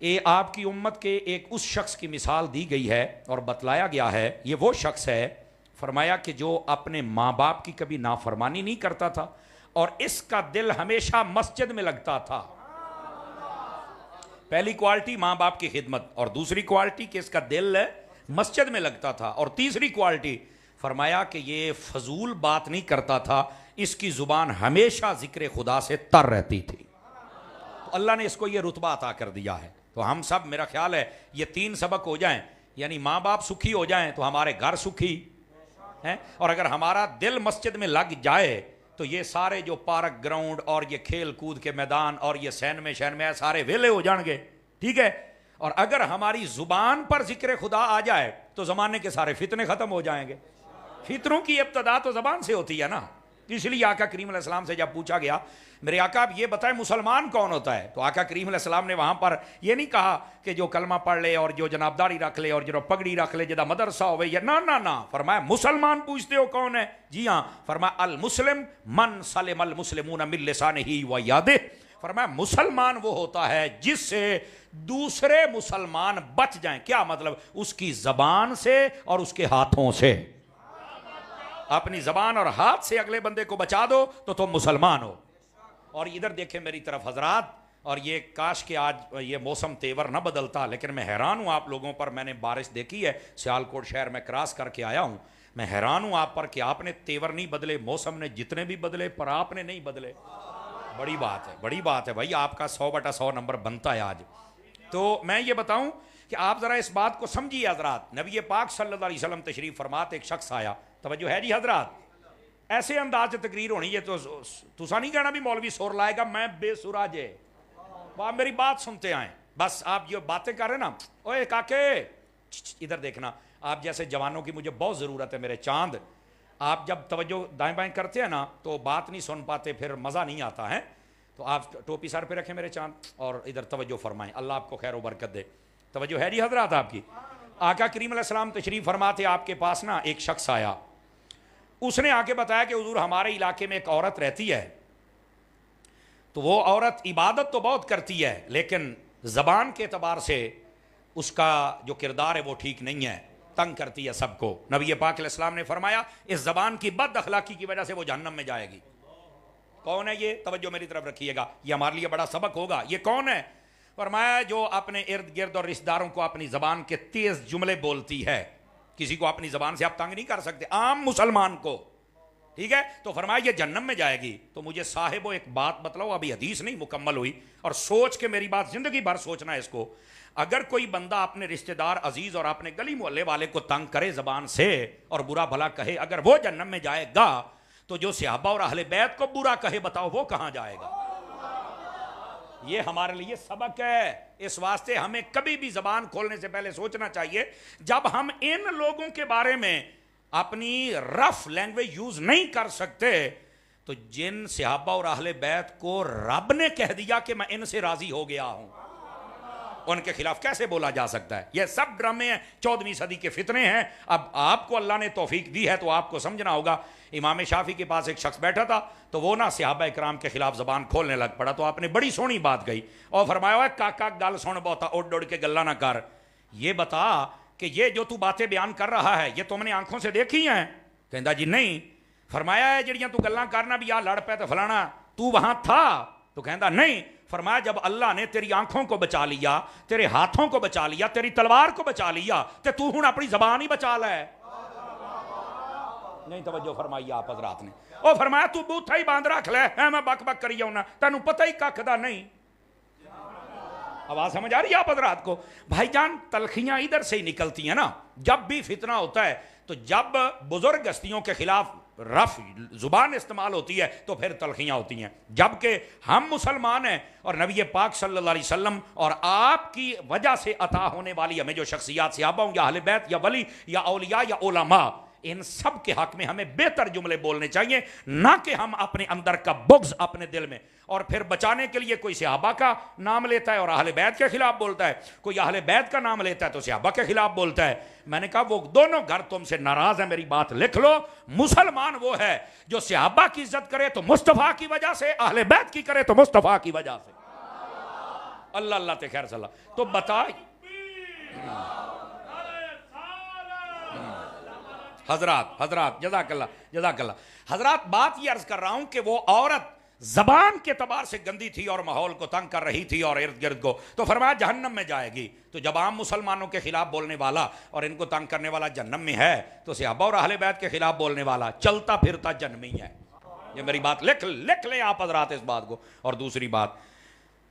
یہ آپ کی امت کے ایک اس شخص کی مثال دی گئی ہے اور بتلایا گیا ہے، یہ وہ شخص ہے، فرمایا کہ جو اپنے ماں باپ کی کبھی نافرمانی نہیں کرتا تھا اور اس کا دل ہمیشہ مسجد میں لگتا تھا۔ پہلی کوالٹی ماں باپ کی خدمت، اور دوسری کوالٹی کہ اس کا دل مسجد میں لگتا تھا، اور تیسری کوالٹی فرمایا کہ یہ فضول بات نہیں کرتا تھا، اس کی زبان ہمیشہ ذکر خدا سے تر رہتی تھی۔ تو اللہ نے اس کو یہ رتبہ عطا کر دیا ہے۔ تو ہم سب، میرا خیال ہے یہ 3 سبق ہو جائیں، یعنی ماں باپ سکھی ہو جائیں تو ہمارے گھر سکھی ہیں، اور اگر ہمارا دل مسجد میں لگ جائے تو یہ سارے جو پارک گراؤنڈ اور یہ کھیل کود کے میدان اور یہ سین میں سارے ویلے ہو جائیں گے، ٹھیک ہے۔ اور اگر ہماری زبان پر ذکر خدا آ جائے تو زمانے کے سارے فتنے ختم ہو جائیں گے۔ فتنوں کی ابتدا تو زبان سے ہوتی ہے نا، اس لیے آقا کریم علیہ السلام سے جب پوچھا گیا میرے آقا آپ یہ بتائیں مسلمان کون ہوتا ہے، تو آقا کریم علیہ السلام نے وہاں پر یہ نہیں کہا کہ جو کلمہ پڑھ لے اور جو جنابداری رکھ لے اور جو پگڑی رکھ لے جدا مدرسہ ہوئے، یا نہ، فرمایا مسلمان پوچھتے ہو کون ہے؟ جی ہاں، فرمایا المسلم من سلم المسلمون من لسانہ و یدہ، فرمایا مسلمان وہ ہوتا ہے جس سے دوسرے مسلمان بچ جائیں۔ کیا مطلب؟ اس کی زبان سے اور اس کے ہاتھوں سے۔ اپنی زبان اور ہاتھ سے اگلے بندے کو بچا دو تو تم مسلمان ہو۔ اور ادھر دیکھیں میری طرف حضرات، اور یہ کاش کہ آج یہ موسم تیور نہ بدلتا، لیکن میں حیران ہوں آپ لوگوں پر۔ میں نے بارش دیکھی ہے، سیالکوٹ شہر میں کراس کر کے آیا ہوں، میں حیران ہوں آپ پر کہ آپ نے تیور نہیں بدلے، موسم نے جتنے بھی بدلے پر آپ نے نہیں بدلے۔ بڑی بات ہے، بڑی بات ہے بھائی، آپ کا 100/100 نمبر بنتا ہے آج۔ تو میں یہ بتاؤں کہ آپ ذرا اس بات کو سمجھیے حضرات، نبی پاک صلی اللہ علیہ وسلم تشریف فرماتے، ایک شخص آیا، توجہ ہے جی حضرات، ایسے انداز سے تقریر ہونی ہے، تو تسا نہیں کہنا بھی مولوی سور لائے گا، میں بے سورا جے، آپ میری بات سنتے آئیں، بس آپ یہ باتیں کر رہے نا، اوے کاکے ادھر دیکھنا، آپ جیسے جوانوں کی مجھے بہت ضرورت ہے میرے چاند۔ آپ جب توجہ دائیں بائیں کرتے ہیں نا تو بات نہیں سن پاتے، پھر مزہ نہیں آتا ہے، تو آپ ٹوپی سر پہ رکھیں میرے چاند اور ادھر توجہ فرمائیں، اللہ آپ کو خیر و برکت دے۔ توجہ ہے جی حضرات آپ کی؟ آقا کریم علیہ السلام تشریف فرماتے، آپ کے پاس نا ایک شخص آیا، اس نے آ کے بتایا کہ حضور ہمارے علاقے میں ایک عورت رہتی ہے، تو وہ عورت عبادت تو بہت کرتی ہے لیکن زبان کے اعتبار سے اس کا جو کردار ہے وہ ٹھیک نہیں ہے، تنگ کرتی ہے سب کو۔ نبی پاک علیہ السلام نے فرمایا اس زبان کی بد اخلاقی کی وجہ سے وہ جہنم میں جائے گی۔ کون ہے یہ؟ توجہ میری طرف رکھیے گا، یہ ہمارے لیے بڑا سبق ہوگا۔ یہ کون ہے؟ فرمایا جو اپنے ارد گرد اور رشتہ داروں کو اپنی زبان کے تیز جملے بولتی ہے۔ کسی کو اپنی زبان سے آپ تنگ نہیں کر سکتے، عام مسلمان کو، ٹھیک ہے؟ تو فرمایا یہ جہنم میں جائے گی۔ تو مجھے صاحب ایک بات بتلاؤ، ابھی حدیث نہیں مکمل ہوئی، اور سوچ کے میری بات زندگی بھر سوچنا ہے اس کو۔ اگر کوئی بندہ اپنے رشتہ دار عزیز اور اپنے گلی محلے والے کو تنگ کرے زبان سے اور برا بھلا کہے، اگر وہ جہنم میں جائے گا تو جو صحابہ اور اہل بیت کو برا کہے بتاؤ وہ کہاں جائے گا؟ یہ ہمارے لیے سبق ہے، اس واسطے ہمیں کبھی بھی زبان کھولنے سے پہلے سوچنا چاہیے، جب ہم ان لوگوں کے بارے میں اپنی رف لینگویج یوز نہیں کر سکتے تو جن صحابہ اور اہل بیت کو رب نے کہہ دیا کہ میں ان سے راضی ہو گیا ہوں، ان کے خلاف کیسے بولا جا سکتا ہے؟ یہ سب ڈرامے ہیں، 14ویں صدی کے فتنے ہیں۔ اب آپ کو اللہ نے توفیق دی ہے تو آپ کو سمجھنا ہوگا۔ امام شافعی کے پاس ایک شخص بیٹھا تھا تو وہ نا صحابہ اکرام کے خلاف زبان کھولنے لگ پڑا، تو آپ نے بڑی سونی بات کہی اور فرمایا ہوا کاکا گل سن بہتا اڑ اڑ کے گلا نہ کر، یہ بتا کہ یہ جو تو باتیں بیان کر رہا ہے یہ تم نے آنکھوں سے دیکھی ہیں؟ کہندا جی نہیں۔ فرمایا ہے جڑیاں تو گلاں کرنا بھی آ لڑ پے تو فلانا، تو وہاں تھا؟ تو کہندا نہیں۔ فرمایا جب اللہ نے تیری آنکھوں کو بچا لیا، تیرے ہاتھوں کو بچا لیا، تیری تلوار کو بچا لیا، تو ہن اپنی زبان ہی بچا لے۔ نہیں توجہ فرمائی آپ حضرات نے۔ او فرمایا تو بوتھا ہی باندھ رکھ لے، میں بک بک کری جاؤں، تینوں پتہ ہی ککھ دا نہیں۔ آواز سمجھ آ رہی ہے آپ حضرات کو؟ بھائی جان تلخیاں ادھر سے ہی نکلتی ہیں نا، جب بھی فتنہ ہوتا ہے تو جب بزرگ ہستیوں کے خلاف رف زبان استعمال ہوتی ہے تو پھر تلخیاں ہوتی ہیں۔ جبکہ ہم مسلمان ہیں اور نبی پاک صلی اللہ علیہ وسلم اور آپ کی وجہ سے عطا ہونے والی ہمیں جو شخصیات صحابہ ہوں یا اہل بیت یا ولی یا اولیاء یا علماء، ان سب کے حق میں ہمیں بہتر جملے بولنے چاہیے، نہ کہ ہم اپنے اندر کا بغض اپنے دل میں، اور پھر بچانے کے لیے کوئی صحابہ کا نام لیتا ہے اور اہل بیت کے خلاف بولتا ہے، کوئی اہل بیت کا نام لیتا ہے تو صحابہ کے خلاف بولتا ہے۔ میں نے کہا وہ دونوں گھر تم سے ناراض ہیں، میری بات لکھ لو، مسلمان وہ ہے جو صحابہ کی عزت کرے تو مصطفیٰ کی وجہ سے، اہل بیت کی کرے تو مصطفیٰ کی وجہ سے۔ اللہ اللہ تے خیر صلاح. تو بتا حضرات جزاک اللہ. حضرات بات یہ عرض کر رہا ہوں کہ وہ عورت زبان کے اعتبار سے گندی تھی اور ماحول کو تنگ کر رہی تھی اور ارد گرد کو, تو فرمایا جہنم میں جائے گی. تو جب عام مسلمانوں کے خلاف بولنے والا اور ان کو تنگ کرنے والا جہنم میں ہے, تو صحابہ اور اہل بیت کے خلاف بولنے والا چلتا پھرتا جہنمی ہے. یہ میری بات لکھ لیں آپ حضرات اس بات کو. اور دوسری بات,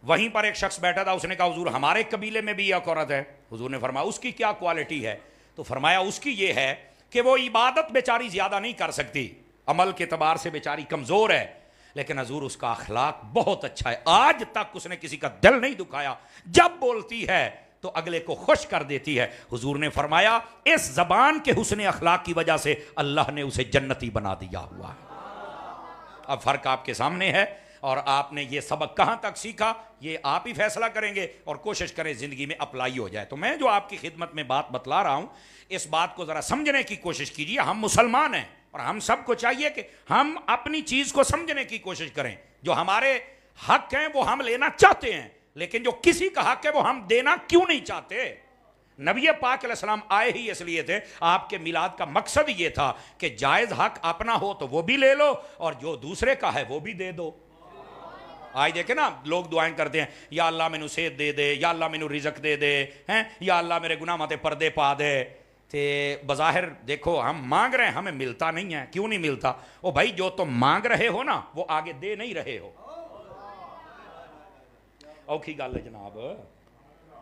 وہیں پر ایک شخص بیٹھا تھا, اس نے کہا حضور ہمارے قبیلے میں بھی ایک عورت ہے. حضور نے فرمایا اس کی کیا کوالٹی ہے؟ تو فرمایا اس کی یہ ہے کہ وہ عبادت بیچاری زیادہ نہیں کر سکتی, عمل کے اعتبار سے بیچاری کمزور ہے, لیکن حضور اس کا اخلاق بہت اچھا ہے, آج تک اس نے کسی کا دل نہیں دکھایا, جب بولتی ہے تو اگلے کو خوش کر دیتی ہے. حضور نے فرمایا اس زبان کے حسن اخلاق کی وجہ سے اللہ نے اسے جنتی بنا دیا ہوا ہے. اب فرق آپ کے سامنے ہے, اور آپ نے یہ سبق کہاں تک سیکھا یہ آپ ہی فیصلہ کریں گے, اور کوشش کریں زندگی میں اپلائی ہو جائے. تو میں جو آپ کی خدمت میں بات بتلا رہا ہوں, اس بات کو ذرا سمجھنے کی کوشش کیجیے. ہم مسلمان ہیں اور ہم سب کو چاہیے کہ ہم اپنی چیز کو سمجھنے کی کوشش کریں. جو ہمارے حق ہیں وہ ہم لینا چاہتے ہیں, لیکن جو کسی کا حق ہے وہ ہم دینا کیوں نہیں چاہتے؟ نبی پاک علیہ السلام آئے ہی اس لیے تھے, آپ کے میلاد کا مقصد یہ تھا کہ جائز حق اپنا ہو تو وہ بھی لے لو, اور جو دوسرے کا ہے وہ بھی دے دو. آج دیکھیں نا لوگ دعائیں کرتے ہیں, یا اللہ مینو صحت دے دے, یا اللہ مینو رزق دے دے ہیں, یا اللہ میرے گناہ ماتے پردے پا دے. تے بظاہر دیکھو ہم مانگ رہے ہیں, ہمیں ملتا نہیں ہے. کیوں نہیں ملتا؟ او بھائی جو تم مانگ رہے ہو نا وہ آگے دے نہیں رہے ہو. اوکھی گل ہے جناب,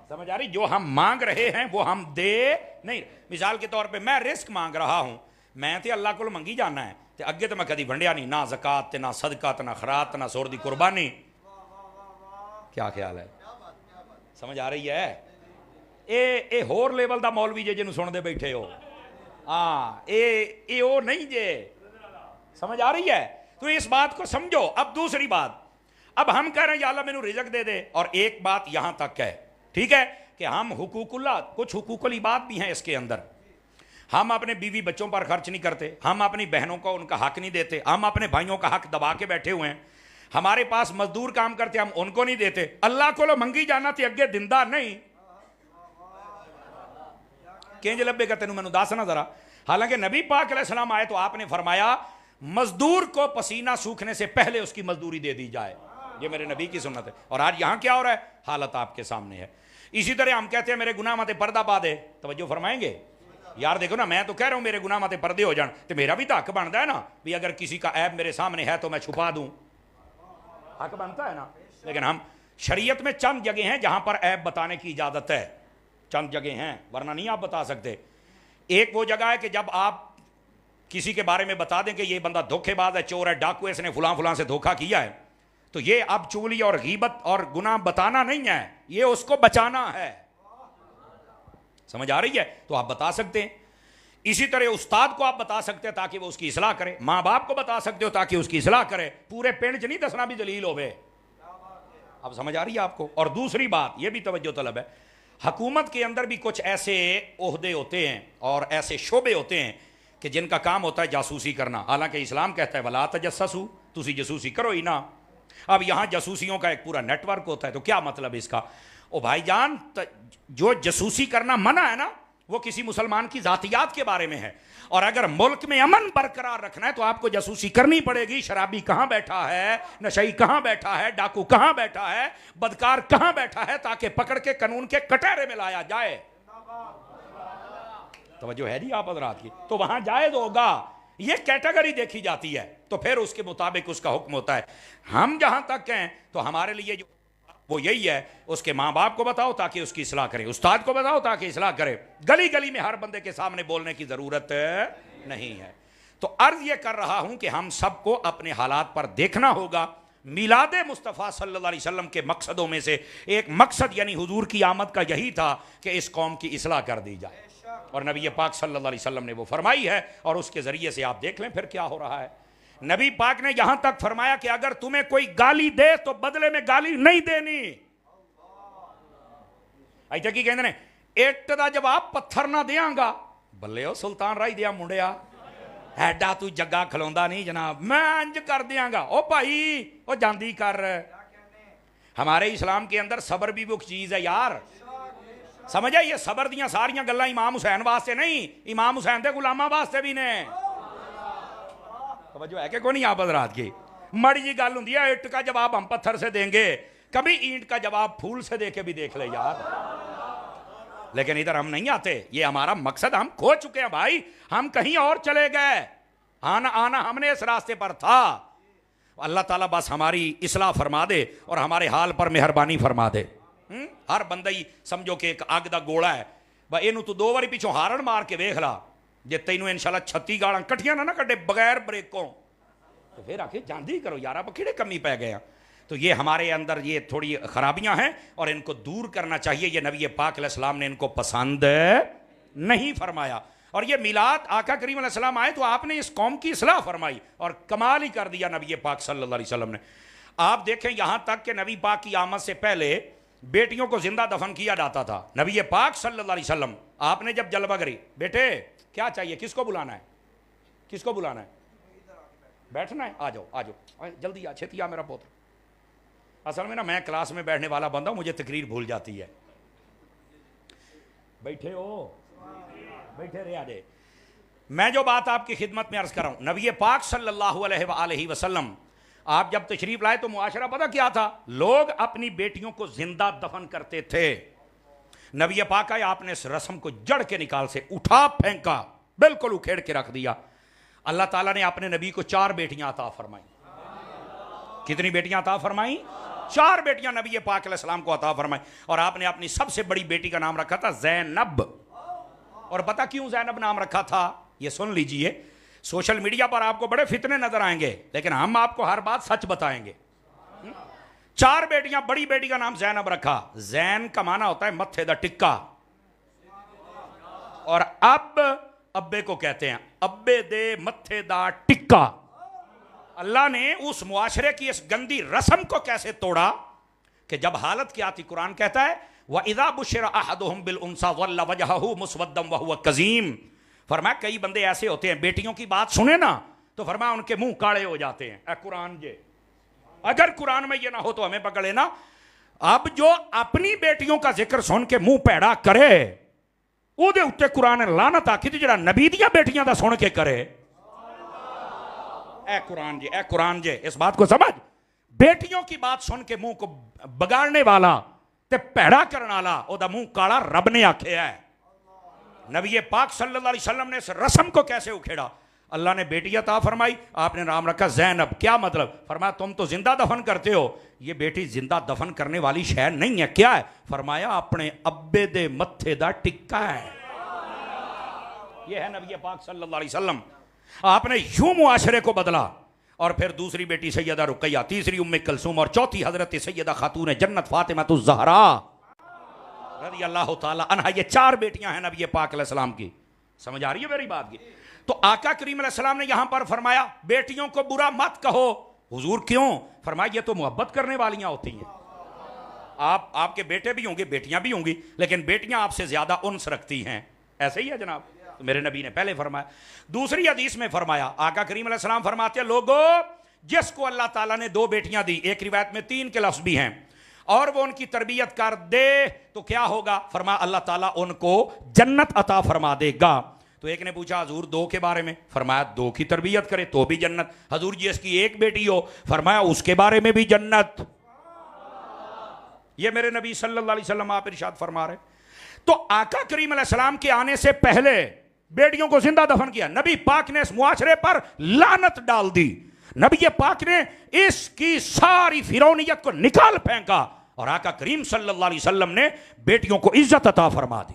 سمجھ آ رہی؟ جو ہم مانگ رہے ہیں وہ ہم دے نہیں. مثال کے طور پہ میں رزق مانگ رہا ہوں, میں تے اللہ کو منگی جانا ہے, تے اگے تو میں کدی ونڈیا نہیں, نہ زکات تے نہ صدقہ تے نہ خیرات نہ سور دی قربانی. کیا خیال ہے؟ سمجھ آ رہی ہے؟ اے ہور لیول دا مولوی جے جنوں سن دے بیٹھے ہو, ہاں اے او نہیں جے. سمجھ آ رہی ہے؟ تو اس بات کو سمجھو. اب دوسری بات, اب ہم کہہ رہے ہیں یا اللہ مینوں رزق دے دے, اور ایک بات یہاں تک ہے, ٹھیک ہے, کہ ہم حقوق اللہ, کچھ حقوق العباد بھی ہیں اس کے اندر. ہم اپنے بیوی بچوں پر خرچ نہیں کرتے, ہم اپنی بہنوں کو ان کا حق نہیں دیتے, ہم اپنے بھائیوں کا حق دبا کے بیٹھے ہوئے ہیں. ہمارے پاس مزدور کام کرتے ہم ان کو نہیں دیتے. اللہ کو لو منگی جانا تے اگے دندہ نہیں. کینج لبے کا تینوں میں داسنا ذرا. حالانکہ نبی پاک علیہ السلام آئے تو آپ نے فرمایا مزدور کو پسینہ سوکھنے سے پہلے اس کی مزدوری دے دی جائے. یہ میرے نبی کی سنت ہے. اور آج یہاں کیا ہو رہا ہے؟ حالت آپ کے سامنے ہے. اسی طرح ہم کہتے ہیں میرے گناہ ماتے پردہ پا دے. توجہ فرمائیں گے؟ یار دیکھو نا, میں تو کہہ رہا ہوں میرے گناہ ماتے پردے ہو جان, تو میرا بھی تو حق بنتا ہے نا بھی اگر کسی کا عیب میرے سامنے ہے تو میں چھپا دوں. حق بنتا ہے نا. لیکن ہم شریعت میں چند جگہ ہیں جہاں پر عیب بتانے کی اجازت ہے, چند جگہ ہیں, ورنہ نہیں آپ بتا سکتے. ایک وہ جگہ ہے کہ جب آپ کسی کے بارے میں بتا دیں کہ یہ بندہ دھوکے باز ہے, چور ہے, ڈاکو ہے, اس نے فلاں سے دھوکہ کیا ہے, تو یہ اب چغلی اور غیبت اور گناہ بتانا نہیں ہے, یہ اس کو بچانا ہے. سمجھ آ رہی ہے؟ تو آپ بتا سکتے ہیں. اسی طرح استاد کو آپ بتا سکتے ہیں تاکہ وہ اس کی اصلاح کرے, ماں باپ کو بتا سکتے ہو تاکہ اس کی اصلاح کرے. پورے پنڈ چ نہیں دسنا بھی دلیل ہوئے. اب سمجھ آ رہی ہے آپ کو؟ اور دوسری بات یہ بھی توجہ طلب ہے, حکومت کے اندر بھی کچھ ایسے عہدے ہوتے ہیں اور ایسے شعبے ہوتے ہیں کہ جن کا کام ہوتا ہے جاسوسی کرنا. حالانکہ اسلام کہتا ہے ولا تجسسوا, تسی جاسوسی کرو ہی نہ. اب یہاں جاسوسیوں کا ایک پورا نیٹ ورک ہوتا ہے. تو کیا مطلب اس کا؟ او بھائی جان, جو جاسوسی کرنا منع ہے نا وہ کسی مسلمان کی ذاتیات کے بارے میں ہے, اور اگر ملک میں امن برقرار رکھنا ہے تو آپ کو جاسوسی کرنی پڑے گی. شرابی کہاں بیٹھا ہے, نشئی کہاں بیٹھا ہے, ڈاکو کہاں بیٹھا ہے, بدکار کہاں بیٹھا ہے, تاکہ پکڑ کے قانون کے کٹہرے میں لایا جائے. توجہ ہے نہیں آپ حضرات کی؟ تو وہاں جائز ہوگا. یہ کیٹیگری دیکھی جاتی ہے تو پھر اس کے مطابق اس کا حکم ہوتا ہے. ہم جہاں تک ہیں تو ہمارے لیے جو وہ یہی ہے, اس کے ماں باپ کو بتاؤ تاکہ اس کی اصلاح کرے, استاد کو بتاؤ تاکہ اصلاح کرے. گلی گلی میں ہر بندے کے سامنے بولنے کی ضرورت نہیں ہے. تو عرض یہ کر رہا ہوں کہ ہم سب کو اپنے حالات پر دیکھنا ہوگا. میلاد مصطفیٰ صلی اللہ علیہ وسلم کے مقصدوں میں سے ایک مقصد یعنی حضور کی آمد کا یہی تھا کہ اس قوم کی اصلاح کر دی جائے, اور نبی پاک صلی اللہ علیہ وسلم نے وہ فرمائی ہے, اور اس کے ذریعے سے آپ دیکھ لیں پھر کیا ہو رہا ہے. نبی پاک نے یہاں تک فرمایا کہ اگر تمہیں کوئی گالی دے تو بدلے میں گالی نہیں دینی. ایسا کی کہتے ہیں ایٹ دا جواب پتھر نہ دیاں گا. بلے ہو سلطان رائی دیا منڈیا, ایڈا تو جگہ کھلوندا نہیں جناب, میں انج کر دیاں گا. او بھائی او جاندی کر. ہمارے اسلام کے اندر صبر بھی وہ چیز ہے یار. سمجھا, یہ صبر دیاں ساریاں گلاں امام حسین واسطے نہیں, امام حسین دے غلاماں واسطے بھی نے. توجہ ہے کہ کوئی نہیں آپ حضرات کی؟ مڑی جی گل ہوندی ہے اٹ کا جواب ہم پتھر سے دیں گے, کبھی اینٹ کا جواب پھول سے دے کے بھی دیکھ لے یار. لیکن ادھر ہم نہیں آتے, یہ ہمارا مقصد ہم کھو چکے ہیں بھائی, ہم کہیں اور چلے گئے. آنا ہم نے اس راستے پر تھا. اللہ تعالیٰ بس ہماری اصلاح فرما دے اور ہمارے حال پر مہربانی فرما دے. ہر بندہ ہی سمجھو کہ ایک اگ دا گوڑا ہے, بھائی اینو تو دو باری پیچھوں ہارن مار کے ویکھ لا, جے تینوں انشاءاللہ 36 گاڑاں کٹھیاں نہ کٹے بغیر بریکوں تو پھر آ کے جاندی کرو یار, آپ کیڑے کمی پہ گئے ہیں. تو یہ ہمارے اندر یہ تھوڑی خرابیاں ہیں اور ان کو دور کرنا چاہیے. یہ نبی پاک علیہ السلام نے ان کو پسند نہیں فرمایا. اور یہ میلاد آقا کریم علیہ السلام آئے تو آپ نے اس قوم کی اصلاح فرمائی اور کمال ہی کر دیا نبی پاک صلی اللہ علیہ وسلم نے. آپ دیکھیں یہاں تک کہ نبی پاک کی آمد سے پہلے بیٹیوں کو زندہ دفن کیا جاتا تھا. نبی پاک صلی اللہ علیہ وسلم آپ نے جب جلوہ گری, بیٹے کیا چاہیے, کس کو بلانا ہے, کس کو بلانا ہے, بیٹھنا ہے, آ جاؤ جلدی آ, چھتی آ میرا پوتر. اصل میں نا میں کلاس میں بیٹھنے والا بندہ ہوں, مجھے تقریر بھول جاتی ہے. بیٹھے ہو, بیٹھے رہا دے. میں جو بات آپ کی خدمت میں عرض کر رہا ہوں, نبی پاک صلی اللہ علیہ وآلہ وسلم آپ جب تشریف لائے تو معاشرہ پتہ کیا تھا, لوگ اپنی بیٹیوں کو زندہ دفن کرتے تھے. نبی پاک آئے, آپ نے اس رسم کو جڑ کے نکال سے اٹھا پھینکا, بالکل اکھیڑ کے رکھ دیا. اللہ تعالیٰ نے اپنے نبی کو 4 بیٹیاں عطا فرمائیں. کتنی بیٹیاں عطا فرمائیں؟ 4 بیٹیاں نبی پاک علیہ السلام کو عطا فرمائیں. اور آپ نے اپنی سب سے بڑی بیٹی کا نام رکھا تھا زینب. اور پتہ کیوں زینب نام رکھا تھا, یہ سن لیجئے. سوشل میڈیا پر آپ کو بڑے فتنے نظر آئیں گے, لیکن ہم آپ کو ہر بات سچ بتائیں گے. 4 بیٹیاں, بڑی بیٹی کا نام زینب رکھا. زین کا معنی ہوتا ہے متھے دا ٹکا, اور اب ابے کو کہتے ہیں ابے دے متھے دا ٹکا. اللہ نے اس معاشرے کی اس گندی رسم کو کیسے توڑا کہ جب حالت کیا تھی, قرآن کہتا ہے وَإِذَا بُشِّرَ أَحَدُهُمْ بِالْأُنْثَىٰ ظَلَّ وَجْهُهُ مُسْوَدًّا وَهُوَ كَظِيمٌ. فرمایا کئی بندے ایسے ہوتے ہیں بیٹیوں کی بات سنے نا تو فرمایا ان کے منہ کاڑے ہو جاتے ہیں. اے قرآن جے, اگر قرآن میں یہ نہ ہو تو ہمیں پکڑے نا. اب جو اپنی بیٹیوں کا ذکر سن کے منہ پیڑا کرے او دے اتے قرآن لعنت آکھی تے جڑا نبی دیاں بیٹیاں دا سن کے کرے. اے قرآن جے اس بات کو سمجھ. بیٹیوں کی بات سن کے منہ کو بگاڑنے والا تے پیڑا کرنے والا او دا منہ کالا رب نے آکھے ہے. نبی پاک صلی اللہ علیہ وسلم نے اس رسم کو کیسے اکھیڑا. اللہ نے بیٹی عطا فرمائی, آپ نے نام رکھا زینب. کیا مطلب؟ فرمایا تم تو زندہ دفن کرتے ہو, یہ بیٹی زندہ دفن کرنے والی شے نہیں ہے. کیا ہے؟ فرمایا اپنے ابے دے متھے دا ٹکا ہے. یہ ہے نبی پاک صلی اللہ علیہ وسلم. آپ نے یوں معاشرے کو بدلا. اور پھر دوسری بیٹی سیدہ رقیہ, تیسری ام کلثوم, اور چوتھی حضرت سیدہ خاتون جنت فاطمہ الزہرا رضی اللہ تعالی عنہا. یہ 4 بیٹیاں ہیں نبی پاک علیہ السلام کی. سمجھ آ رہی ہے میری بات کی؟ تو آقا کریم علیہ السلام نے یہاں پر فرمایا بیٹیوں کو برا مت کہو. حضور کیوں؟ فرمایا یہ تو محبت کرنے والیاں ہوتی ہیں. آپ کے بیٹے بھی ہوں گے, بیٹیاں بھی ہوں گی, لیکن بیٹیاں آپ سے زیادہ انس رکھتی ہیں. ایسے ہی ہے جناب, تو میرے نبی نے پہلے فرمایا. دوسری حدیث میں فرمایا, آقا کریم علیہ السلام فرماتے ہیں لوگو جس کو اللہ تعالیٰ نے 2 بیٹیاں دی, ایک روایت میں 3 کے لفظ بھی ہیں, اور وہ ان کی تربیت کر دے تو کیا ہوگا؟ فرمایا اللہ تعالیٰ ان کو جنت عطا فرما دے گا. تو ایک نے پوچھا حضور 2 کے بارے میں؟ فرمایا 2 کی تربیت کرے تو بھی جنت. حضور جی اس کی 1 بیٹی ہو؟ فرمایا اس کے بارے میں بھی جنت. یہ میرے نبی صلی اللہ علیہ وسلم آپ ارشاد فرما رہے. تو آقا کریم علیہ السلام کے آنے سے پہلے بیٹیوں کو زندہ دفن کیا. نبی پاک نے اس معاشرے پر لعنت ڈال دی. نبی پاک نے اس کی ساری فرعونیت کو نکال پھینکا, اور آقا کریم صلی اللہ علیہ وسلم نے بیٹیوں کو عزت عطا فرما دی.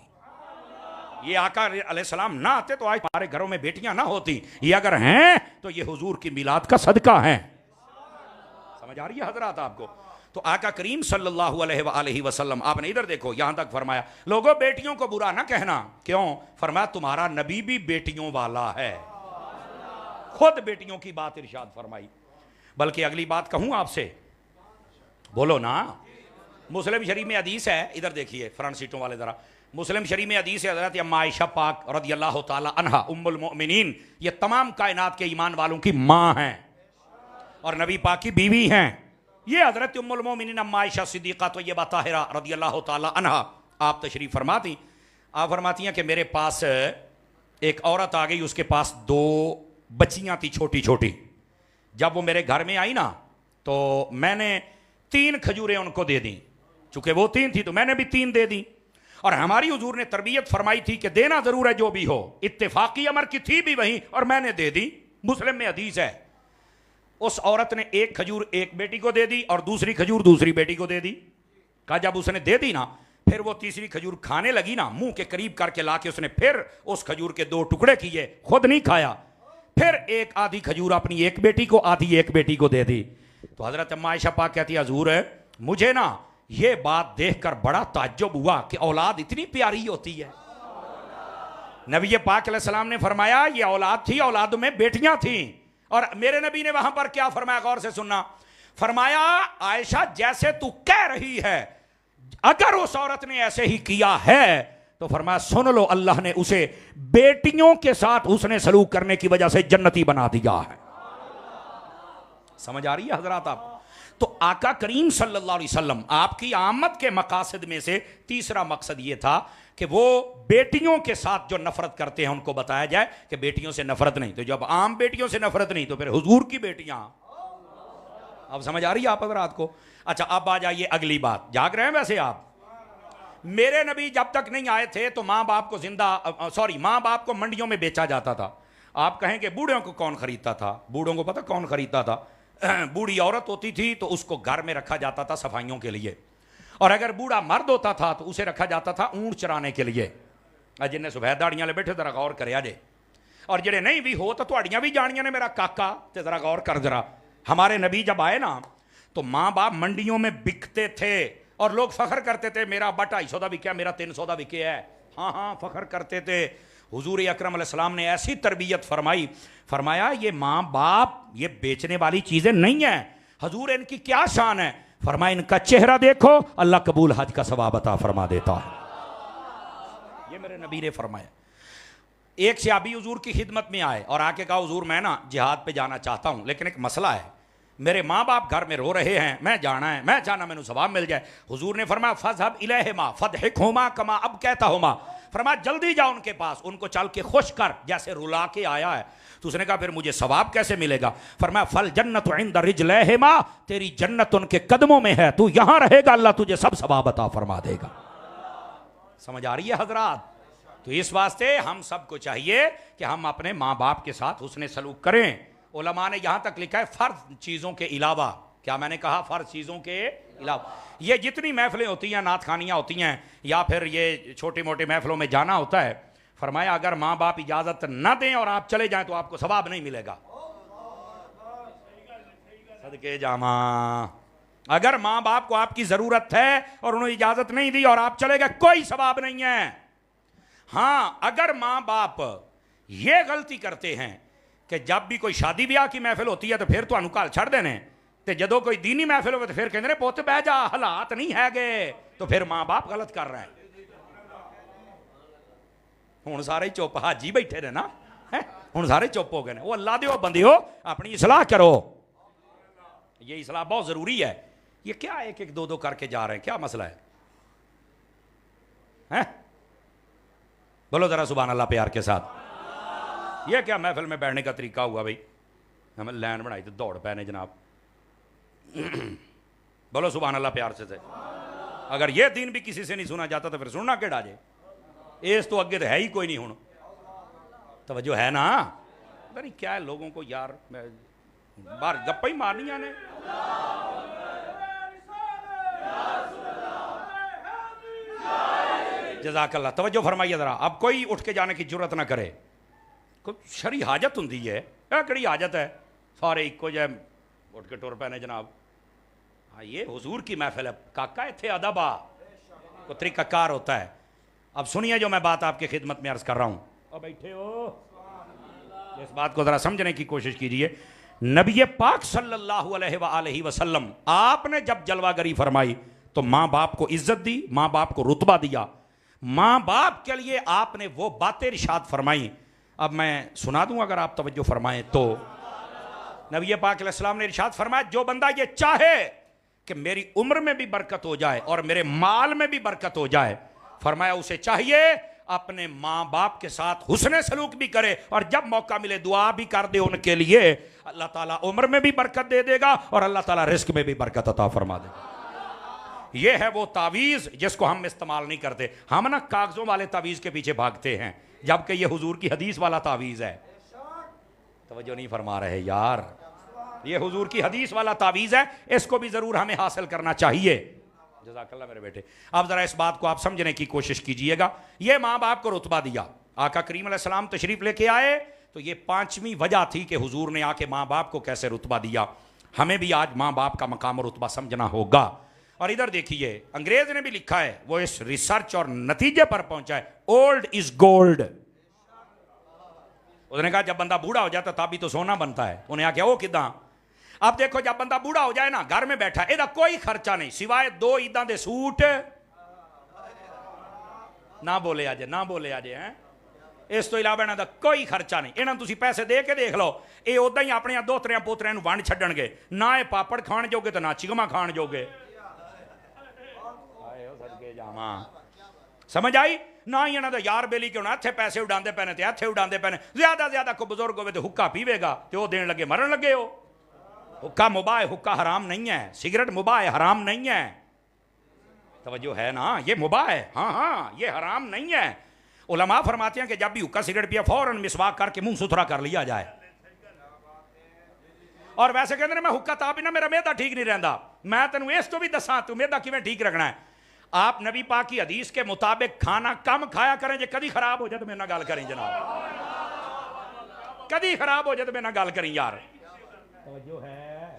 یہ آقا علیہ السلام نہ آتے تو آج ہمارے گھروں میں بیٹیاں نہ ہوتی. یہ اگر ہیں تو یہ حضور کی میلاد کا صدقہ ہیں. سمجھ آ رہی ہے حضرات آپ کو؟ تو آقا کریم صلی اللہ علیہ وآلہ وسلم آپ نے ادھر دیکھو یہاں تک فرمایا لوگوں بیٹیوں کو برا نہ کہنا. کیوں؟ فرمایا تمہارا نبی بھی بیٹیوں والا ہے, خود بیٹیوں کی بات ارشاد فرمائی. بلکہ اگلی بات کہوں آپ سے, بولو نا. مسلم شریف میں حدیث ہے, ادھر دیکھیے فرنٹ سیٹوں والے ذرا. مسلم شریف میں حدیث ہے حضرت اما عائشہ پاک رضی اللہ تعالی عنہا ام المؤمنین, یہ تمام کائنات کے ایمان والوں کی ماں ہیں اور نبی پاک کی بیوی ہیں. یہ حضرت ام المومنین اما عائشہ صدیقہ طیبہ طاہرہ رضی اللہ تعالی عنہا آپ تشریف فرماتی. آپ فرماتی ہیں کہ میرے پاس ایک عورت آ گئی, اس کے پاس 2 بچیاں تھی چھوٹی چھوٹی. جب وہ میرے گھر میں آئی نا تو میں نے 3 کھجوریں ان کو دے دیں, چونکہ وہ 3 تھی تو میں نے بھی 3 دے دیں. اور ہماری حضور نے تربیت فرمائی تھی کہ دینا ضرور ہے جو بھی ہو, اتفاقی امر کی تھی بھی وہیں اور میں نے دے دی. مسلم میں حدیث ہے. اس عورت نے 1 کھجور ایک بیٹی کو دے دی اور دوسری کھجور دوسری بیٹی کو دے دی. کہا جب اس نے دے دی نا, پھر وہ تیسری کھجور کھانے لگی نا, منہ کے قریب کر کے لا کے اس نے پھر اس کھجور کے 2 ٹکڑے کیے, خود نہیں کھایا, پھر ایک آدھی کھجور اپنی ایک بیٹی کو, آدھی ایک بیٹی کو دے دی. تو حضرت اما عائشہ پاک کہتی ہے حضور مجھے نا یہ بات دیکھ کر بڑا تعجب ہوا کہ اولاد اتنی پیاری ہوتی ہے. نبی پاک علیہ السلام نے فرمایا یہ اولاد تھی, اولاد میں بیٹیاں تھیں. اور میرے نبی نے وہاں پر کیا فرمایا, غور سے سننا. فرمایا عائشہ جیسے تو کہہ رہی ہے اگر اس عورت نے ایسے ہی کیا ہے تو فرمایا سن لو اللہ نے اسے بیٹیوں کے ساتھ حسن سلوک کرنے کی وجہ سے جنتی بنا دیا ہے. سمجھ آ رہی ہے حضرات آپ؟ تو آقا کریم صلی اللہ علیہ وسلم آپ کی آمد کے مقاصد میں سے تیسرا مقصد یہ تھا کہ وہ بیٹیوں کے ساتھ جو نفرت کرتے ہیں ان کو بتایا جائے کہ بیٹیوں سے نفرت نہیں. تو جب عام بیٹیوں سے نفرت نہیں تو پھر حضور کی بیٹیاں. اب سمجھ آ رہی ہے آپ حضرات کو؟ اچھا اب آ جائیے اگلی بات. جاگ رہے ہیں ویسے آپ؟ میرے نبی جب تک نہیں آئے تھے تو ماں باپ کو منڈیوں میں بیچا جاتا تھا. آپ کہیں کہ بوڑھوں کو کون خریدتا تھا؟ بوڑھوں کو پتہ کون خریدتا تھا؟ بوڑھی عورت ہوتی تھی تو اس کو گھر میں رکھا جاتا تھا صفائیوں کے لیے, اور اگر بوڑھا مرد ہوتا تھا تو اسے رکھا جاتا تھا اونٹ چرانے کے لیے. جن نے سفید داڑیاں لے بیٹھے ذرا غور کریا جے, اور جڑے نہیں بھی ہو تو تھوڑیاں بھی جانیاں نے میرا کاکا, تے ذرا غور کر ذرا. ہمارے نبی جب آئے نا تو ماں باپ منڈیوں میں بکتے تھے اور لوگ فخر کرتے تھے میرا ابا 250 دا بکیا, میرا 300 دا بکے ہے. ہاں فخر کرتے تھے. حضور اکرم علیہ السلام نے ایسی تربیت فرمائی, فرمایا یہ ماں باپ یہ بیچنے والی چیزیں نہیں ہیں. حضور ان کی کیا شان ہے؟ فرمایا ان کا چہرہ دیکھو اللہ قبول حج کا ثواب عطا فرما دیتا ہے. یہ میرے نبی نے فرمایا. ایک صحابی حضور کی خدمت میں آئے اور آ کے کہا حضور میں نا جہاد پہ جانا چاہتا ہوں لیکن ایک مسئلہ ہے, میرے ماں باپ گھر میں رو رہے ہیں, میں جانا ہے, میں چاہنا میں نے ثواب مل جائے. حضور نے فرمایا فذهب الیہما فضحکہما کما ابکیتہما, فرمایا جلدی جاؤ ان کے پاس, ان کو چل کے خوش کر جیسے رلا کے آیا ہے. تو اس نے کہا پھر مجھے ثواب کیسے ملے گا؟ فرمایا فالجنت عند رجلیہما, تیری جنت ان کے قدموں میں ہے, تو یہاں رہے گا اللہ تجھے سب ثواب عطا فرما دے گا. سمجھ آ رہی ہے حضرات؟ تو اس واسطے ہم سب کو چاہیے کہ ہم اپنے ماں باپ کے ساتھ حسن سلوک کریں. علماء نے یہاں تک لکھا ہے فرض چیزوں کے علاوہ. کیا میں نے کہا؟ فرض چیزوں کے علاوہ. یہ جتنی محفلیں ہوتی ہیں, نعت خوانیاں ہوتی ہیں, یا پھر یہ چھوٹی موٹی محفلوں میں جانا ہوتا ہے, فرمایا اگر ماں باپ اجازت نہ دیں اور آپ چلے جائیں تو آپ کو ثواب نہیں ملے گا. صدقے جاواں, اگر ماں باپ کو آپ کی ضرورت ہے اور انہوں نے اجازت نہیں دی اور آپ چلے گئے کوئی ثواب نہیں ہے. ہاں اگر ماں باپ یہ غلطی کرتے ہیں کہ جب بھی کوئی شادی بیاہ کی محفل ہوتی ہے تو پھر تو انہوں کال چھڑ دینے, تے جدو کوئی دینی محفل ہوئے تو پھر کہنے پوت بہ جا حالات نہیں ہے گے, تو پھر ماں باپ غلط کر رہے ہیں. ہوں سارے چپ, حاجی بیٹھے رہے نا, ہوں سارے چپ ہو گئے نے. وہ اللہ دیو بندیو اپنی اصلاح کرو, یہ اصلاح بہت ضروری ہے. یہ کیا ایک ایک دو دو کر کے جا رہے ہیں, کیا مسئلہ ہے؟ بولو ذرا سبحان اللہ پیار کے ساتھ. یہ کیا محفل میں بیٹھنے کا طریقہ ہوا بھائی؟ ہمیں لین بنائی تو دوڑ پہنے جناب. بولو سبحان اللہ پیار سے. اگر یہ دین بھی کسی سے نہیں سنا جاتا تو پھر سننا کیڑا جے؟ اس تو اگے تو ہے ہی کوئی نہیں. ہوں توجہ ہے نا؟ پتہ نہیں کیا ہے لوگوں کو یار, باہر گپا ہی مارنی نے. جزاک اللہ. توجہ فرمائیے ذرا. اب کوئی اٹھ کے جانے کی جرت نہ کرے. کوئی شرعی حاجت ہوں ہے, کڑی حاجت ہے سارے ایک کو جائے اٹھ کے ٹور پہنے جناب. ہاں یہ حضور کی محفل ہے کاکا, اتھے ادبا کو طریقہ کار ہوتا ہے. اب سنیے جو میں بات آپ کی خدمت میں عرض کر رہا ہوں. اب بیٹھے ہو, اس بات کو ذرا سمجھنے کی کوشش کیجئے. نبی پاک صلی اللہ علیہ وآلہ وسلم آپ نے جب جلوہ گری فرمائی تو ماں باپ کو عزت دی, ماں باپ کو رتبہ دیا, ماں باپ کے لیے آپ نے وہ باتیں ارشاد فرمائیں. اب میں سنا دوں اگر آپ توجہ فرمائیں تو. نبی پاک علیہ السلام نے ارشاد فرمایا جو بندہ یہ چاہے کہ میری عمر میں بھی برکت ہو جائے اور میرے مال میں بھی برکت ہو جائے، فرمایا اسے چاہیے اپنے ماں باپ کے ساتھ حسن سلوک بھی کرے، اور جب موقع ملے دعا بھی کر دے ان کے لیے، اللہ تعالیٰ عمر میں بھی برکت دے دے گا اور اللہ تعالیٰ رزق میں بھی برکت عطا فرما دے گا۔ یہ ہے وہ تعویذ جس کو ہم استعمال نہیں کرتے، ہم نا کاغذوں والے تعویذ کے پیچھے بھاگتے ہیں، جبکہ یہ حضور کی حدیث والا تعویذ ہے۔ توجہ نہیں فرما رہے یار، یہ حضور کی حدیث والا تعویذ ہے، اس کو بھی ضرور ہمیں حاصل کرنا چاہیے۔ جزاک اللہ میرے بیٹے۔ اب ذرا اس بات کو آپ سمجھنے کی کوشش کیجئے گا، یہ ماں باپ کو رتبہ دیا، آقا کریم علیہ السلام تشریف لے کے آئے تو یہ پانچویں وجہ تھی کہ حضور نے آ کے ماں باپ کو کیسے رتبہ دیا۔ ہمیں بھی آج ماں باپ کا مقام اور رتبہ سمجھنا ہوگا۔ اور ادھر دیکھیے انگریز نے بھی لکھا ہے، وہ اس ریسرچ اور نتیجے پر پہنچا ہے، اولڈ از گولڈ۔ اس نے کہا جب بندہ بوڑھا ہو جاتا تب بھی تو سونا بنتا ہے۔ انہیں آ کیا وہ کداں؟ اب دیکھو جب بندہ بوڑھا ہو جائے نا، گھر میں بیٹھا ہے، کوئی خرچہ نہیں سوائے 2 عیداں دے سوٹ، نہ بولے آجے نہ بولے آجے ہیں، اس تو علاوہ انہاں دا کوئی خرچہ نہیں۔ انہاں تسی پیسے دے کے دیکھ لو، اے اودا ہی اپنے دوتریاں پوتریاں نوں ونڈ چھڈن گے، نہ اے پاپڑ کھان جوگے تے نہ چکما کھان جوگے۔ سمجھ آئی؟ نہ ہی انہاں دا یار بیلی کہ انہاں اتھے پیسے اڈاندے پینے تے اتھے اڈاندے پینے، زیادہ زیادہ کو بزرگ ہوئے تے حکا پیوے گا تے وہ دین لگے مرن لگے ہو۔ حکا مباح ہے، حکا حرام نہیں ہے، سگریٹ مباح ہے، حرام نہیں ہے، توجہ ہے نا، یہ مباح ہے، ہاں ہاں یہ حرام نہیں ہے۔ علماء فرماتے ہیں کہ جب بھی حکا سگریٹ پیا فوراً مسواک کر کے منہ ستھرا کر لیا جائے۔ اور ویسے کہتے ہیں میں حکا تا بھی نہ میرا میدا ٹھیک نہیں رہندا، میں تینوں اس تو بھی دساں تو میدا کیویں ٹھیک رکھنا ہے۔ آپ نبی پاک کی حدیث کے مطابق کھانا کم کھایا کریں، جے کدی خراب ہو جائے تو میرے نہ گل کریں جناب، کدی خراب ہو جائے تو میرے نہ گل کریں یار۔ توجہ ہے؟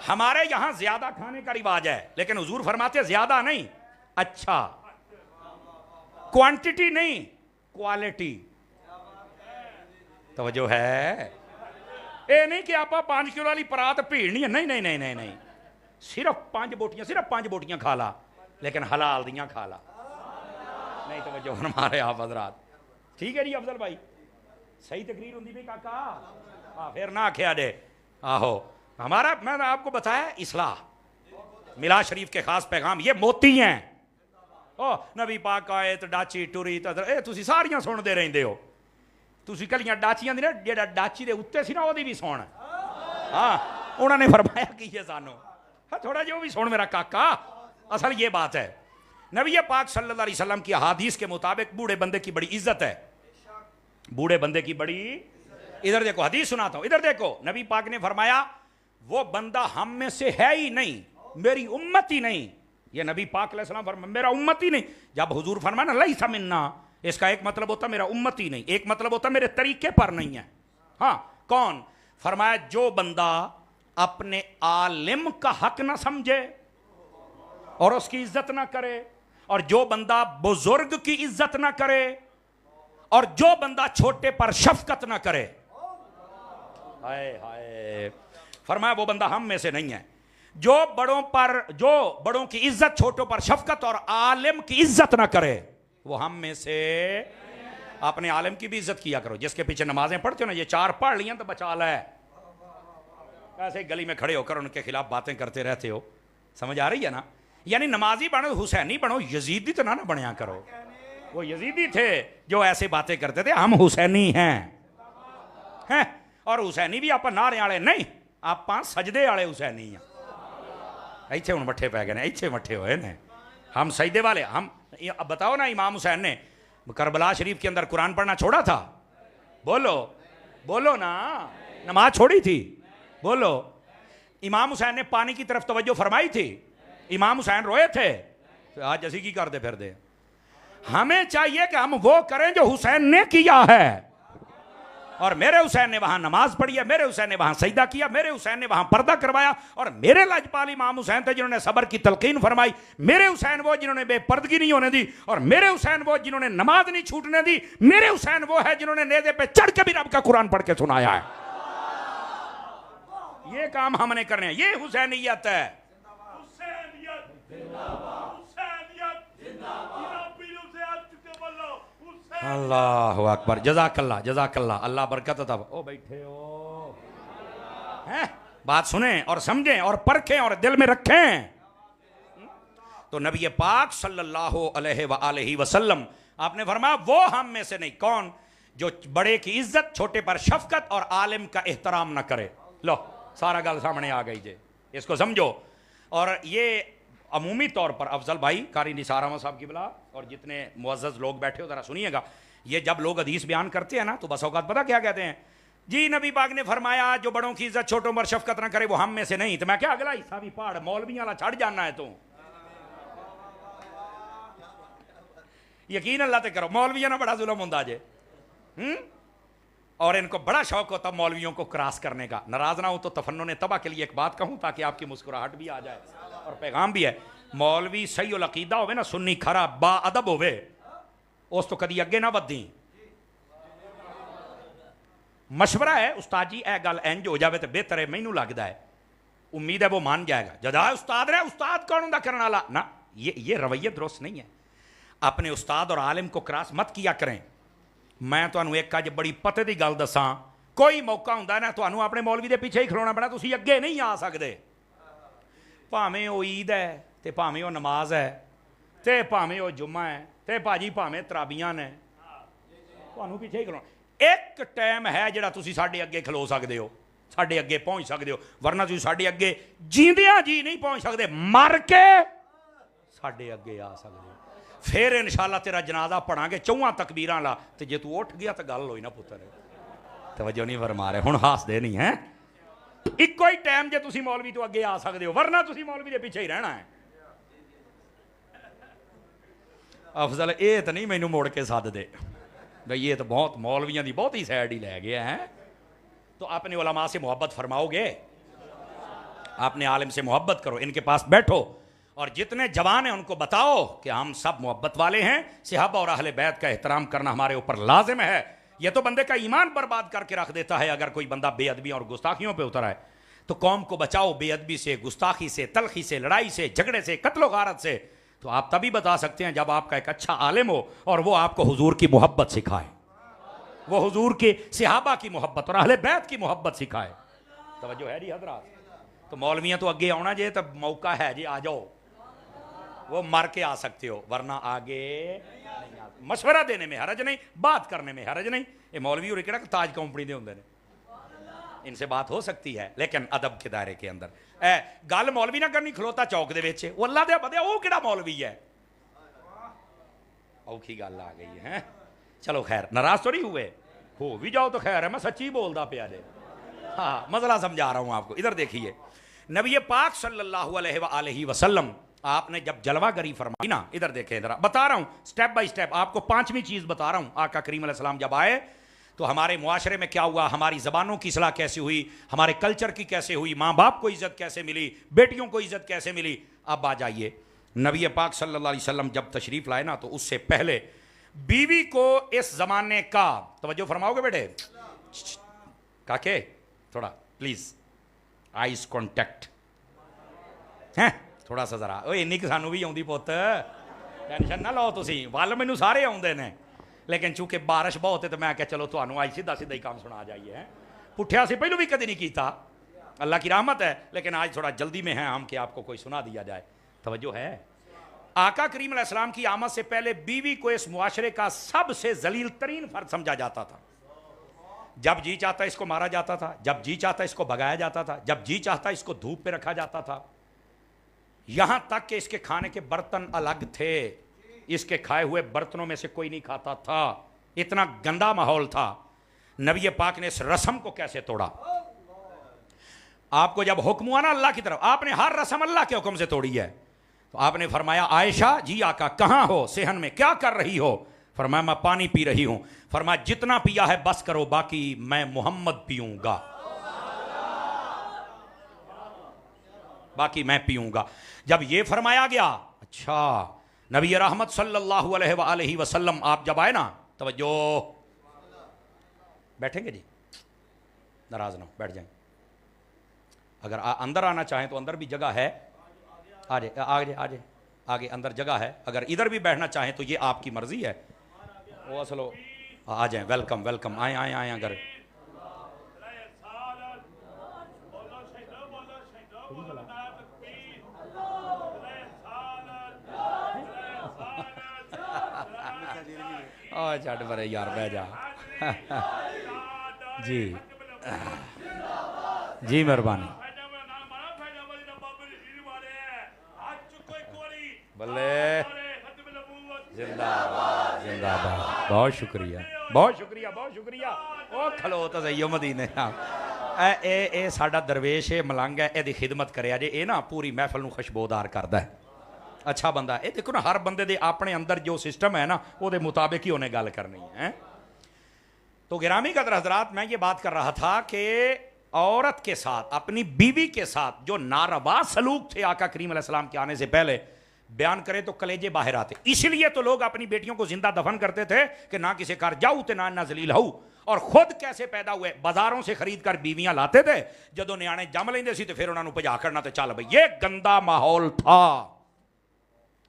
ہمارے یہاں زیادہ کھانے کا رواج ہے، لیکن حضور فرماتے ہیں زیادہ نہیں، اچھا، کوانٹٹی نہیں کوالٹی۔ توجہ ہے؟ اے نہیں کہ آپ 5 کلو والی پرات بھیڑنی ہے، نہیں نہیں نہیں نہیں نہیں، صرف 5 بوٹیاں کھا لا، لیکن حلال دیاں کھا لا۔ نہیں توجہ فرما رہے آپ حضرات؟ ٹھیک ہے جی افضل بھائی، صحیح تقریر ہوندی بھی کاکا، پھر نہ کھیا دے۔ آہو ہمارا میں نے آپ کو بتایا اصلاح، میلاد شریف کے خاص پیغام یہ موتی ہیں۔ نبی پاک آئے تو ڈاچی ٹوری تسی ساریاں سن دے رہندے ہو، تسی کلیاں ڈاچیاں دی نا جیڑا ڈاچی دے اوتے سی نا او دی بھی سن، ہاں انہوں نے فرمایا کہ یہ سانو تھوڑا جو بھی سن میرا کاکا، اصل یہ بات ہے۔ نبی پاک صلی اللہ علیہ وسلم کی احادیث کے مطابق بوڑھے بندے کی بڑی عزت ہے، بوڑھے بندے کی بڑی، ادھر دیکھو حدیث سناتا ہوں، ادھر دیکھو نبی پاک نے فرمایا وہ بندہ ہم میں سے ہے ہی نہیں، میری امت ہی نہیں، یہ نبی پاک علیہ السلام فرمایا میرا امت ہی نہیں۔ جب حضور فرمایا نا لیس منا، اس کا ایک مطلب ہوتا میرا امت ہی نہیں، ایک مطلب ہوتا میرے طریقے پر نہیں ہے۔ ہاں کون؟ فرمایا جو بندہ اپنے عالم کا حق نہ سمجھے اور اس کی عزت نہ کرے، اور جو بندہ بزرگ کی عزت نہ کرے، اور جو بندہ چھوٹے پر شفقت نہ کرے، ہائے ہائے، فرمایا وہ بندہ ہم میں سے نہیں ہے۔ جو بڑوں کی عزت، چھوٹوں پر شفقت اور عالم کی عزت نہ کرے وہ ہم میں سے۔ اپنے عالم کی بھی عزت کیا کرو، جس کے پیچھے نمازیں پڑھتے ہو نا، یہ 4 پڑھ لیاں تو بچا لے، ایسے گلی میں کھڑے ہو کر ان کے خلاف باتیں کرتے رہتے ہو، سمجھ آ رہی ہے نا؟ یعنی نمازی بنو، حسینی بنو، یزیدی تو نہ بنیا کرو۔ وہ یزیدی تھے جو ایسے باتیں کرتے تھے، ہم حسینی ہیں، اور حسینی بھی آپ نعرے والے نہیں، آپ سجدے والے حسینی ہیں۔ ایتھے ہن مٹھے پہ گئے نے، ایتھے مٹھے ہوئے نے، ہم سجدے والے۔ ہم اب بتاؤ نا، امام حسین نے کربلا شریف کے اندر قرآن پڑھنا چھوڑا تھا؟ بولو نا، نماز چھوڑی تھی؟ بولو۔ امام حسین نے پانی کی طرف توجہ فرمائی تھی؟ امام حسین روئے تھے؟ آج اسی کی کرتے پھر دے۔ ہمیں چاہیے کہ ہم وہ کریں جو حسین نے کیا ہے، اور میرے حسین نے وہاں نماز پڑھی ہے، میرے حسین نے وہاں سجدہ کیا، میرے حسین نے وہاں پردہ کروایا، اور میرے لاجپال امام حسین تھے جنہوں نے صبر کی تلقین فرمائی، میرے حسین وہ جنہوں نے بے پردگی نہیں ہونے دی، اور میرے حسین وہ جنہوں نے نماز نہیں چھوٹنے دی، میرے حسین وہ ہے جنہوں نے نیزے پہ چڑھ کے بھی رب کا قرآن پڑھ کے سنایا ہے۔ یہ کام ہم نے کرنے ہیں، یہ حسینیت ہے۔ اللہ اکبر، جزاک اللہ، جزاک اللہ، اللہ برکت عطا۔ او بیٹھے ہو ہیں بات سنیں اور سمجھیں اور پرکھیں اور دل میں رکھیں. تو نبی پاک صلی اللہ علیہ وآلہ وسلم آپ نے فرمایا وہ ہم میں سے نہیں. کون؟ جو بڑے کی عزت، چھوٹے پر شفقت اور عالم کا احترام نہ کرے. لو سارا گل سامنے آ گئی جے، اس کو سمجھو. اور یہ عمومی طور پر افضل بھائی قاری نثار احمد صاحب کی بلا اور جتنے معزز لوگ بیٹھے ہو ذرا سنیے گا. یہ جب لوگ حدیث بیان کرتے ہیں نا تو بس اوقات پتہ کیا کہتے ہیں؟ جی نبی پاک نے فرمایا جو بڑوں کی عزت چھوٹوں پر شفقت نہ کرے وہ ہم میں سے نہیں. تو میں کیا اگلا حصہ بھی پہاڑ مولویاں والا چھڑ جانا ہے. تو یقین اللہ تے کرو مولویاں نہ بڑا ظلم ہوندا جے. اور ان کو بڑا شوق ہوتا مولویوں کو کراس کرنے کا. ناراض نہ ہو تو تفنن تباہ کے لیے ایک بات کہوں تاکہ آپ کی مسکراہٹ بھی آ جائے اور پیغام بھی ہے. مولوی صحیح العقیدہ ہوئے نا، سنی کھرا با ادب ہوئے، اس تو کدی اگے نہ ودیں. مشورہ ہے استاد جی اے گل انج ہو جاوے تو بہتر ہے، مینوں لگدا ہے، امید ہے وہ مان جائے گا. جدا استاد رہے، استاد کون ہوندا کرن والا؟ نہ یہ رویہ درست نہیں ہے. اپنے استاد اور عالم کو کراس مت کیا کریں. میں تمہیں ایک اج بڑی پتے دی گل دساں، کوئی موقع ہوندا ہے نا تمہیں اپنے مولوی دے پیچھے ہی کھلونا پینا، تسی اگے نہیں آ سکدے. بھاویں وہ عید ہے تے بھاویں وہ نماز ہے تے بھاویں وہ جمعہ ہے تے بھاجی بھاویں ترابیاں نے، تمہیں پیچھے ہی کھلونا. ایک ٹائم ہے جڑا تسی ساڈے اگے کھلو سکدے ہو، ساڈے اگے پہنچ سکدے ہو، ورنہ تسی ساڈے اگے جیندیاں جی نہیں پہنچ سکدے، مر کے ساڈے اگے آ سکدے ہو. پھر انشاءاللہ تیرا جنازہ پڑھاں گے 4 تکبیراں لا. تے جے تو اٹھ گیا تو گل ہوئی نا پتر. توجہ نہیں فرما رہے، ہن ہاس دے نہیں ہیں. ایک ہی ٹائم جے تسی مولوی تو اگے آ سکدے ہو، ورنہ تسی مولوی دے پیچھے ہی رہنا ہے. افضل اے تو نہیں مینوں موڑ کے سد دے بھئی، یہ تو بہت مولویاں دی بہت ہی سائڈ ہی لے گیا ہے. تو اپنے علماء سے محبت فرماؤ گے، اپنے عالم سے محبت کرو، ان کے پاس بیٹھو اور جتنے جوان ہیں ان کو بتاؤ کہ ہم سب محبت والے ہیں. صحابہ اور اہل بیت کا احترام کرنا ہمارے اوپر لازم ہے. یہ تو بندے کا ایمان برباد کر کے رکھ دیتا ہے اگر کوئی بندہ بے ادبی اور گستاخیوں پہ اتر آئے. تو قوم کو بچاؤ بے ادبی سے، گستاخی سے، تلخی سے، لڑائی سے، جھگڑے سے، قتل و غارت سے. تو آپ تبھی بتا سکتے ہیں جب آپ کا ایک اچھا عالم ہو اور وہ آپ کو حضور کی محبت سکھائے، وہ حضور کے صحابہ کی محبت اور اہل بیت کی محبت سکھائے. توجہ ہے جی حضرات؟ تو مولویاں تو اگے آنا جے تو موقع ہے جی، آ جاؤ. وہ مر کے آ سکتے ہو ورنہ آگے نہیں آ. مشورہ دینے میں حرج نہیں، بات کرنے میں حرج نہیں. یہ مولوی اور کہڑا تاج کمپنی دے ہوندے نے، ان سے بات ہو سکتی ہے لیکن ادب کے دائرے کے اندر. گل مولوی نہ کرنی کھلوتا چوک دے وچ، وہ اللہ دے بدے وہ کہڑا مولوی ہے. اوکھی گل آ گئی ہے. چلو خیر، ناراض تو نہیں ہوئے؟ ہو بھی جاؤ تو خیر ہے، میں سچی بولدا پیا جے. ہاں مسئلہ سمجھا رہا ہوں آپ کو. ادھر دیکھیے نبی پاک صلی اللہ علیہ وآلہ وسلم آپ نے جب جلوہ گری فرمائی نا، ادھر دیکھیں ذرا، بتا رہا ہوں سٹیپ بائی سٹیپ آپ کو. 5ویں چیز بتا رہا ہوں. آقا کریم علیہ السلام جب آئے تو ہمارے معاشرے میں کیا ہوا، ہماری زبانوں کی اصلاح کیسے ہوئی، ہمارے کلچر کی کیسے ہوئی، ماں باپ کو عزت کیسے ملی، بیٹیوں کو عزت کیسے ملی. اب آ جائیے نبی پاک صلی اللہ علیہ وسلم جب تشریف لائے نا تو اس سے پہلے بیوی کو اس زمانے کا، توجہ فرماؤ گے بیٹے کاکے تھوڑا پلیز آئیز کانٹیکٹ ہیں تھوڑا سا ذرا. اینی کہ سانوں بھی آؤندی پوت، ٹینشن نہ لو تسی، ول مینوں سارے آؤندے نے لیکن چونکہ بارش بہت ہے تو میں کہ چلو تھانوں آج سیدھا سیدھا ہی کام سنا جائیے. پٹھیا سے پہلو بھی کدی نہیں کیتا، اللہ کی رحمت ہے، لیکن آج تھوڑا جلدی میں ہیں ہم کہ آپ کو کوئی سنا دیا جائے. توجہ ہے؟ آقا کریم علیہ السلام کی آمد سے پہلے بیوی کو اس معاشرے کا سب سے ذلیل ترین فرد سمجھا جاتا تھا. جب جی چاہتا اس کو مارا جاتا تھا، جب جی چاہتا اس کو بھگایا جاتا تھا، جب جی چاہتا اس کو دھوپ پہ رکھا جاتا تھا. یہاں تک کہ اس کے کھانے کے برتن الگ تھے، اس کے کھائے ہوئے برتنوں میں سے کوئی نہیں کھاتا تھا. اتنا گندا ماحول تھا. نبی پاک نے اس رسم کو کیسے توڑا؟ آپ کو جب حکم ہوا نا اللہ کی طرف، آپ نے ہر رسم اللہ کے حکم سے توڑی ہے. تو آپ نے فرمایا عائشہ جی آقا کہاں ہو، صحن میں کیا کر رہی ہو؟ فرمایا میں پانی پی رہی ہوں. فرمایا جتنا پیا ہے بس کرو، باقی میں محمد پیوں گا، باقی میں پیوں گا. جب یہ فرمایا گیا، اچھا نبی رحمت صلی اللہ علیہ وآلہ وسلم آپ جب آئے نا، توجہ، بیٹھیں گے جی، ناراض نہ ہو، بیٹھ جائیں. اگر اندر آنا چاہیں تو اندر بھی جگہ ہے، آجے آگے آجے آگے اندر جگہ ہے. اگر ادھر بھی بیٹھنا چاہیں تو یہ آپ کی مرضی ہے. وہ اصل آ جائیں، ویلکم ویلکم، آئیں آئیں آئیں. اگر چھڈ پرے یار بہ جا جی جی مہربانی بلے زندہ باد زندہ باد بہت شکریہ بہت شکریہ بہت شکریہ او کھلو تو صحیح مدینے اے ساڈا درویش ہے ملنگ ہے یہ خدمت کریا جے اے نا پوری محفل نو خوشبودار کردا ہے اچھا بندہ ہے دیکھو نا ہر بندے دے اپنے اندر جو سسٹم ہے نا وہ دے مطابق ہی انہیں گل کرنی ہے تو گرامی قدر حضرات میں یہ بات کر رہا تھا کہ عورت کے ساتھ اپنی بیوی کے ساتھ جو ناروا سلوک تھے آقا کریم علیہ السلام کے آنے سے پہلے بیان کرے تو کلیجے باہر آتے اس لیے تو لوگ اپنی بیٹیوں کو زندہ دفن کرتے تھے کہ نہ کسی کار جاؤ تے نہ ذلیل ہو اور خود کیسے پیدا ہوئے بازاروں سے خرید کر بیویاں لاتے تھے جدو نیانے جم لیندے سی تو پھر انہوں نے پجا کرنا تے چل بھئی یہ گندا ماحول تھا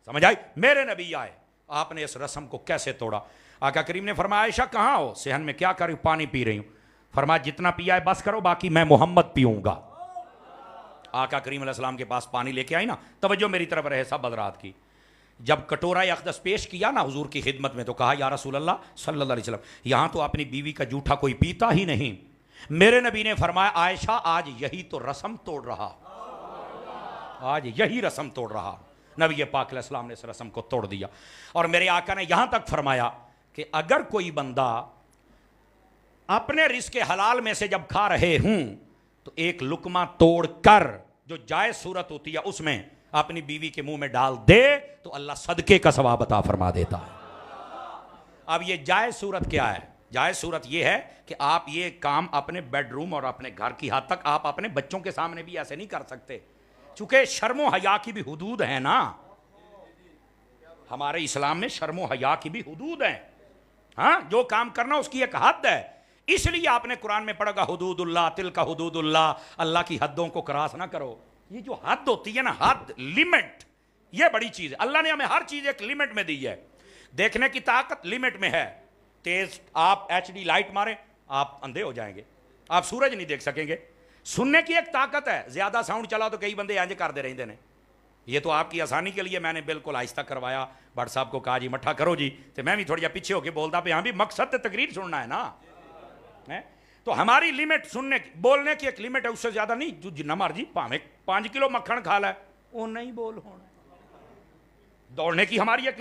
سمجھ آئی میرے نبی آئے آپ نے اس رسم کو کیسے توڑا آقا کریم نے فرمایا عائشہ کہاں ہو صحن میں کیا کر رہی ہوں پانی پی رہی ہوں فرمایا جتنا پیا ہے بس کرو باقی میں محمد پیوں گا آقا کریم علیہ السلام کے پاس پانی لے کے آئی نا توجہ میری طرف رہے سب حضرات کی جب کٹورہ اقدس پیش کیا نا حضور کی خدمت میں تو کہا یا رسول اللہ صلی اللہ علیہ وسلم یہاں تو اپنی بیوی کا جھوٹا کوئی پیتا ہی نہیں میرے نبی نے فرمایا عائشہ آج یہی تو رسم توڑ رہا آج یہی رسم توڑ رہا نبی پاک علیہ السلام نے اس رسم کو توڑ دیا اور میرے آقا نے یہاں تک فرمایا کہ اگر کوئی بندہ اپنے رزق حلال میں سے جب کھا رہے ہوں تو ایک لقمہ توڑ کر جو جائز صورت ہوتی ہے اس میں اپنی بیوی کے منہ میں ڈال دے تو اللہ صدقے کا ثواب عطا فرما دیتا ہے اب یہ جائز صورت کیا ہے جائز صورت یہ ہے کہ آپ یہ کام اپنے بیڈ روم اور اپنے گھر کی حد تک آپ اپنے بچوں کے سامنے بھی ایسے نہیں کر سکتے چونکہ شرم و حیا کی بھی حدود ہیں نا ہمارے اسلام میں شرم و حیا کی بھی حدود ہیں ہاں جو کام کرنا اس کی ایک حد ہے اس لیے آپ نے قرآن میں پڑھا گا حدود اللہ تلک حدود اللہ اللہ کی حدوں کو کراس نہ کرو یہ جو حد ہوتی ہے نا حد لمٹ یہ بڑی چیز ہے اللہ نے ہمیں ہر چیز ایک لمٹ میں دی ہے دیکھنے کی طاقت لمٹ میں ہے تیز آپ ایچ ڈی لائٹ ماریں آپ اندھے ہو جائیں گے آپ سورج نہیں دیکھ سکیں گے سننے کی ایک طاقت ہے زیادہ ساؤنڈ چلا تو کئی بندے انج کر دے رہے ہیں یہ تو آپ کی آسانی کے لیے میں نے بالکل آہستہ کروایا بٹ صاحب کو کہا جی مٹھا کرو جی تو میں بھی تھوڑی پیچھے ہو کے بولتا پہ ہاں بھی مقصد تقریر سننا ہے نا تو ہماری لمٹ سننے کی بولنے کی ایک لمٹ ہے اس سے زیادہ نہیں جو جنہ مرضی 5 کلو مکھن کھا لے وہ نہیں بول ہونا دوڑنے کی ہماری ایک